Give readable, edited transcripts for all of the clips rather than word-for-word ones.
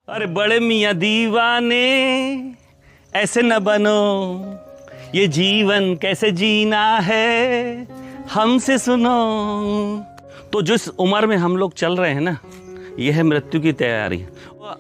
अरे बड़े मियाँ दीवाने ऐसे न बनो, ये जीवन कैसे जीना है हमसे सुनो। तो जिस उम्र में हम लोग चल रहे हैं ना, यह है मृत्यु की तैयारी।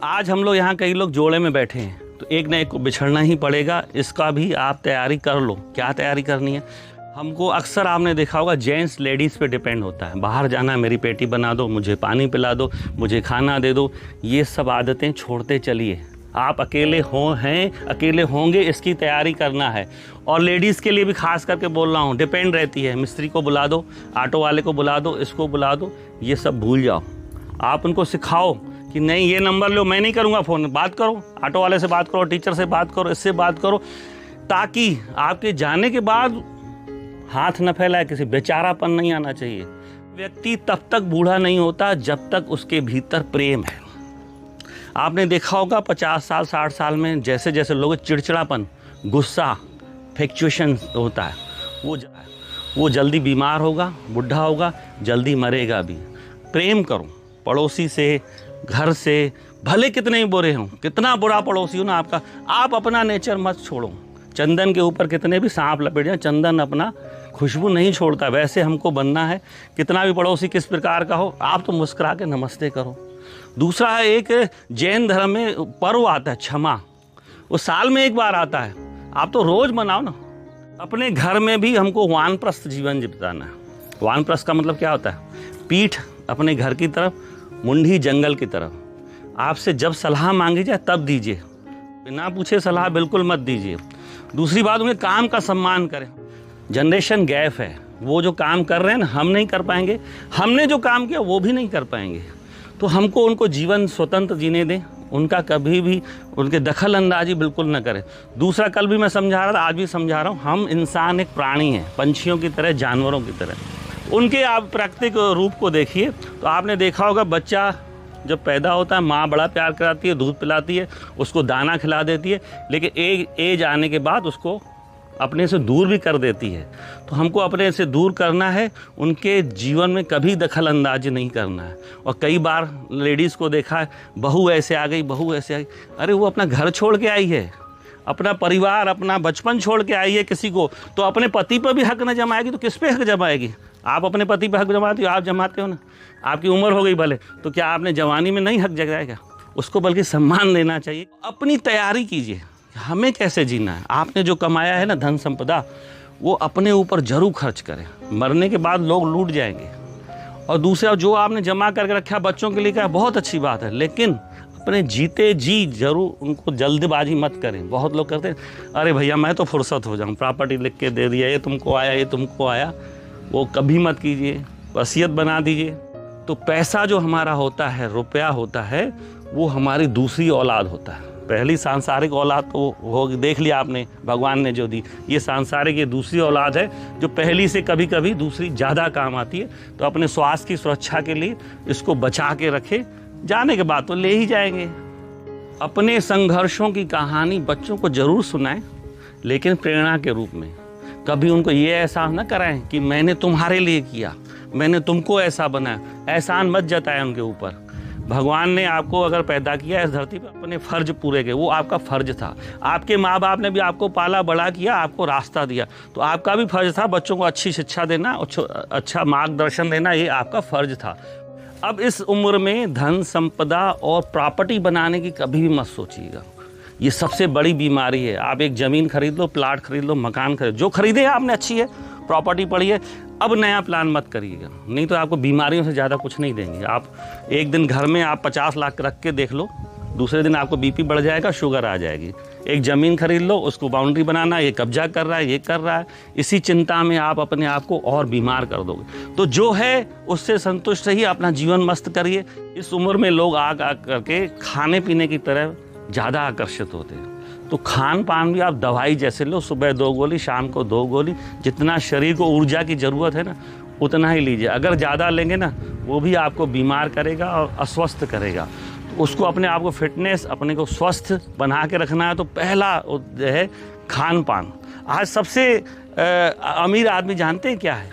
आज हम लोग यहाँ कई लोग जोड़े में बैठे हैं, तो एक न एक को बिछड़ना ही पड़ेगा। इसका भी आप तैयारी कर लो। क्या तैयारी करनी है? हमको अक्सर आपने देखा होगा जेंट्स लेडीज़ पे डिपेंड होता है। बाहर जाना है, मेरी पेटी बना दो, मुझे पानी पिला दो, मुझे खाना दे दो। ये सब आदतें छोड़ते चलिए। आप अकेले अकेले होंगे, इसकी तैयारी करना है। और लेडीज़ के लिए भी खास करके बोल रहा हूँ, डिपेंड रहती है। मिस्त्री को बुला दो, ऑटो वाले को बुला दो, इसको बुला दो, ये सब भूल जाओ। आप उनको सिखाओ कि नहीं ये नंबर लो, मैं नहीं करूँगा फ़ोन, बात करो, ऑटो वाले से बात करो, टीचर से बात करो, इससे बात करो, ताकि आपके जाने के बाद हाथ न फैलाए, किसी बेचारापन नहीं आना चाहिए। व्यक्ति तब तक बूढ़ा नहीं होता जब तक उसके भीतर प्रेम है। आपने देखा होगा 50 साल 60 साल में जैसे जैसे लोग चिड़चिड़ापन, गुस्सा, फ्लक्चुएशन होता है, वो जल्दी बीमार होगा, बुढ़ा होगा, जल्दी मरेगा भी। प्रेम करो पड़ोसी से, घर से, भले कितने ही बुरे हों, कितना बुरा पड़ोसी हो ना आपका, आप अपना नेचर मत छोड़ो। चंदन के ऊपर कितने भी सांप लपेट जाए, चंदन अपना खुशबू नहीं छोड़ता। वैसे हमको बनना है। कितना भी पड़ोसी किस प्रकार का हो, आप तो मुस्कुरा के नमस्ते करो। दूसरा है, एक जैन धर्म में पर्व आता है क्षमा, वो साल में एक बार आता है, आप तो रोज मनाओ ना। अपने घर में भी हमको वानप्रस्थ जीवन बिताना है। वानप्रस्थ का मतलब क्या होता है? पीठ अपने घर की तरफ, मुंडी जंगल की तरफ। आपसे जब सलाह मांगी जाए तब दीजिए, बिना पूछे सलाह बिल्कुल मत दीजिए। दूसरी बात, उनके काम का सम्मान करें। जनरेशन गैप है, वो जो काम कर रहे हैं ना हम नहीं कर पाएंगे, हमने जो काम किया वो भी नहीं कर पाएंगे। तो हमको उनको जीवन स्वतंत्र जीने दें, उनका कभी भी उनके दखल अंदाजी बिल्कुल न करें। दूसरा, कल भी मैं समझा रहा था, आज भी समझा रहा हूँ, हम इंसान एक प्राणी हैं, पंछियों की तरह, जानवरों की तरह। उनके आप प्राकृतिक रूप को देखिए तो आपने देखा होगा, बच्चा जब पैदा होता है माँ बड़ा प्यार कराती है, दूध पिलाती है, उसको दाना खिला देती है, लेकिन एक एज आने के बाद उसको अपने से दूर भी कर देती है। तो हमको अपने से दूर करना है, उनके जीवन में कभी दखल अंदाजी नहीं करना है। और कई बार लेडीज़ को देखा है, बहू ऐसे आ गई, बहू ऐसे आ गई। अरे वो अपना घर छोड़ के आई है, अपना परिवार, अपना बचपन छोड़ के आई है किसी को, तो अपने पति पर भी हक न जमाएगी तो किस पे हक जमाएगी? आप अपने पति पर हक जमाते हो, आप जमाते हो ना। आपकी उम्र हो गई भले, तो क्या आपने जवानी में नहीं हक जगाएगा? उसको बल्कि सम्मान देना चाहिए। अपनी तैयारी कीजिए, हमें कैसे जीना है। आपने जो कमाया है ना धन संपदा, वो अपने ऊपर जरूर खर्च करें। मरने के बाद लोग लूट जाएंगे। और दूसरा, जो आपने जमा करके रखा बच्चों के लिए, क्या बहुत अच्छी बात है, लेकिन अपने जीते जी जरूर उनको जल्दबाजी मत करें। बहुत लोग करते हैं, अरे भैया मैं तो फुर्सत हो जाऊँ, प्रॉपर्टी लिख के दे दिया, ये तुमको आया, ये तुमको आया। वो कभी मत कीजिए, वसीयत बना दीजिए। तो पैसा जो हमारा होता है, रुपया होता है, वो हमारी दूसरी औलाद होता है। पहली सांसारिक औलाद तो हो देख लिया आपने, भगवान ने जो दी। ये सांसारिक, ये दूसरी औलाद है जो पहली से कभी कभी दूसरी ज़्यादा काम आती है। तो अपने स्वास्थ्य की सुरक्षा के लिए इसको बचा के रखे, जाने के बाद तो ले ही जाएंगे। अपने संघर्षों की कहानी बच्चों को जरूर सुनाएं, लेकिन प्रेरणा के रूप में। कभी उनको ये एहसास न कराएं कि मैंने तुम्हारे लिए किया, मैंने तुमको ऐसा बनाया। एहसान मत जताएं उनके ऊपर। भगवान ने आपको अगर पैदा किया इस धरती पर, अपने फ़र्ज पूरे किए, वो आपका फ़र्ज था। आपके माँ बाप ने भी आपको पाला बड़ा किया, आपको रास्ता दिया, तो आपका भी फ़र्ज था बच्चों को अच्छी शिक्षा देना, अच्छा मार्गदर्शन देना, ये आपका फ़र्ज था। अब इस उम्र में धन संपदा और प्रॉपर्टी बनाने की कभी भी मत सोचिएगा। ये सबसे बड़ी बीमारी है। आप एक ज़मीन खरीद लो, प्लाट खरीद लो, मकान खरीद, जो खरीदे आपने अच्छी है, प्रॉपर्टी पड़ी है, अब नया प्लान मत करिएगा, नहीं तो आपको बीमारियों से ज़्यादा कुछ नहीं देंगे। आप एक दिन घर में आप 50 लाख रख के देख लो, दूसरे दिन आपको बीपी बढ़ जाएगा, शुगर आ जाएगी। एक ज़मीन खरीद लो, उसको बाउंड्री बनाना, ये कब्जा कर रहा है, ये कर रहा है, इसी चिंता में आप अपने आप को और बीमार कर दोगे। तो जो है उससे संतुष्ट रहिए, अपना जीवन मस्त करिए। इस उम्र में लोग आ करके खाने पीने की तरफ ज़्यादा आकर्षित होते हैं। तो खान पान भी आप दवाई जैसे लो, सुबह 2 गोली, शाम को 2 गोली। जितना शरीर को ऊर्जा की ज़रूरत है ना, उतना ही लीजिए। अगर ज़्यादा लेंगे ना, वो भी आपको बीमार करेगा और अस्वस्थ करेगा। तो उसको अपने आप को फिटनेस, अपने को स्वस्थ बना के रखना है। तो पहला जो है खान पान। आज सबसे अमीर आदमी जानते हैं क्या है?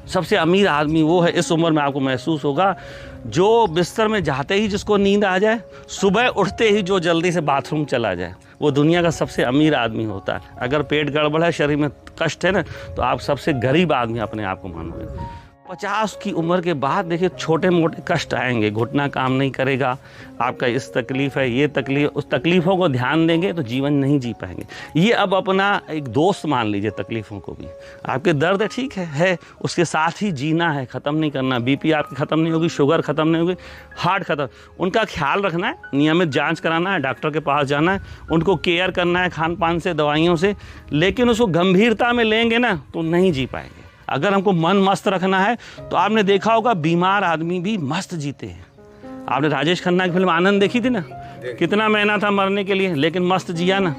सबसे अमीर आदमी वो है, इस उम्र में आपको महसूस होगा, जो बिस्तर में जाते ही जिसको नींद आ जाए, सुबह उठते ही जो जल्दी से बाथरूम चला जाए, वो दुनिया का सबसे अमीर आदमी होता है। अगर पेट गड़बड़ है, शरीर में कष्ट है ना, तो आप सबसे गरीब आदमी अपने आप को मानोगे। 50 की उम्र के बाद देखिए छोटे मोटे कष्ट आएंगे, घुटना काम नहीं करेगा, आपका इस तकलीफ़ है, ये तकलीफ, उस तकलीफ़ों को ध्यान देंगे तो जीवन नहीं जी पाएंगे। ये अब अपना एक दोस्त मान लीजिए तकलीफ़ों को भी। आपके दर्द ठीक है, उसके साथ ही जीना है, ख़त्म नहीं करना। बीपी आपकी ख़त्म नहीं होगी, शुगर ख़त्म नहीं होगी, हार्ट ख़त्म, उनका ख्याल रखना है, नियमित जाँच कराना है, डॉक्टर के पास जाना है, उनको केयर करना है खान पान से, दवाइयों से। लेकिन उसको गंभीरता में लेंगे ना तो नहीं जी पाएंगे। अगर हमको मन मस्त रखना है तो आपने देखा होगा बीमार आदमी भी मस्त जीते हैं। आपने राजेश खन्ना की फिल्म आनंद देखी थी ना, कितना मेहनत था मरने के लिए लेकिन मस्त जिया ना।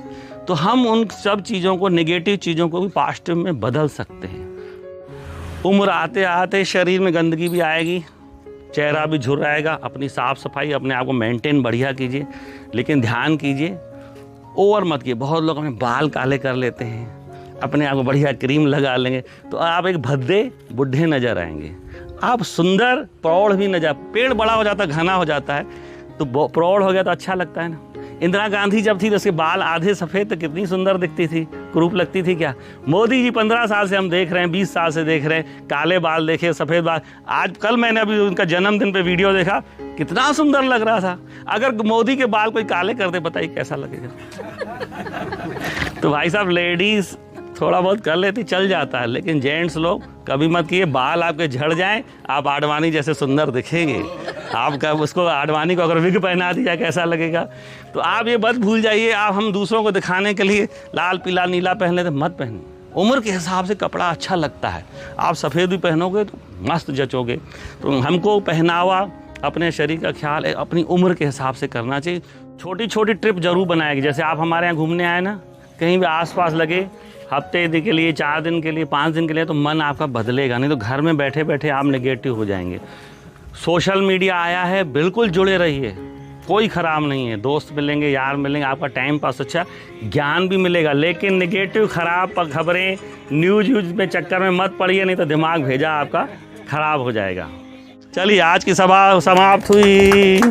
तो हम उन सब चीज़ों को, नेगेटिव चीज़ों को भी पॉजिटिव में बदल सकते हैं। उम्र आते आते शरीर में गंदगी भी आएगी, चेहरा भी झुर्राएगा। अपनी साफ़ सफाई, अपने आप को मेंटेन बढ़िया कीजिए, लेकिन ध्यान कीजिए ओवर मत कीजिए। बहुत लोग अपने बाल काले कर लेते हैं, अपने आप को बढ़िया क्रीम लगा लेंगे तो आप एक भद्दे बुढ़े नज़र आएंगे। आप सुंदर प्रौढ़ भी नजर, पेड़ बड़ा हो जाता है, घना हो जाता है तो प्रौढ़ हो गया तो अच्छा लगता है ना। इंदिरा गांधी जब थी तो उसके बाल आधे सफ़ेद तो कितनी सुंदर दिखती थी, कुरूप लगती थी क्या। मोदी जी 15 साल से हम देख रहे हैं, 20 साल से देख रहे हैं, काले बाल देखे, सफ़ेद बाल। आज कल मैंने अभी उनका जन्मदिन पे वीडियो देखा, कितना सुंदर लग रहा था। अगर मोदी के बाल कोई काले कर दे, बताइए कैसा लगेगा। तो भाई साहब, लेडीज़ थोड़ा बहुत कर लेती, चल जाता है, लेकिन जेंट्स लोग कभी मत किए। बाल आपके झड़ जाएं, आप आडवाणी जैसे सुंदर दिखेंगे। आपका उसको, आडवाणी को अगर विग पहना दिया कैसा लगेगा। तो आप ये मत भूल जाइए, आप हम दूसरों को दिखाने के लिए लाल पीला नीला पहन लेते, मत पहनिए। उम्र के हिसाब से कपड़ा अच्छा लगता है। आप सफ़ेद भी पहनोगे तो मस्त जचोगे। तो हमको पहनावा, अपने शरीर का ख्याल अपनी उम्र के हिसाब से करना चाहिए। छोटी छोटी ट्रिप जरूर बनाएगी। जैसे आप हमारे यहाँ घूमने आए ना, कहीं भी आसपास लगे, हफ्ते के लिए, 4 दिन के लिए, 5 दिन के लिए, तो मन आपका बदलेगा। नहीं तो घर में बैठे बैठे आप नेगेटिव हो जाएंगे। सोशल मीडिया आया है, बिल्कुल जुड़े रहिए, कोई ख़राब नहीं है। दोस्त मिलेंगे, यार मिलेंगे, आपका टाइम पास अच्छा, ज्ञान भी मिलेगा। लेकिन नेगेटिव ख़राब खबरें, न्यूज़ में चक्कर में मत पड़िए, नहीं तो दिमाग भेजा आपका ख़राब हो जाएगा। चलिए, आज की सभा समाप्त हुई।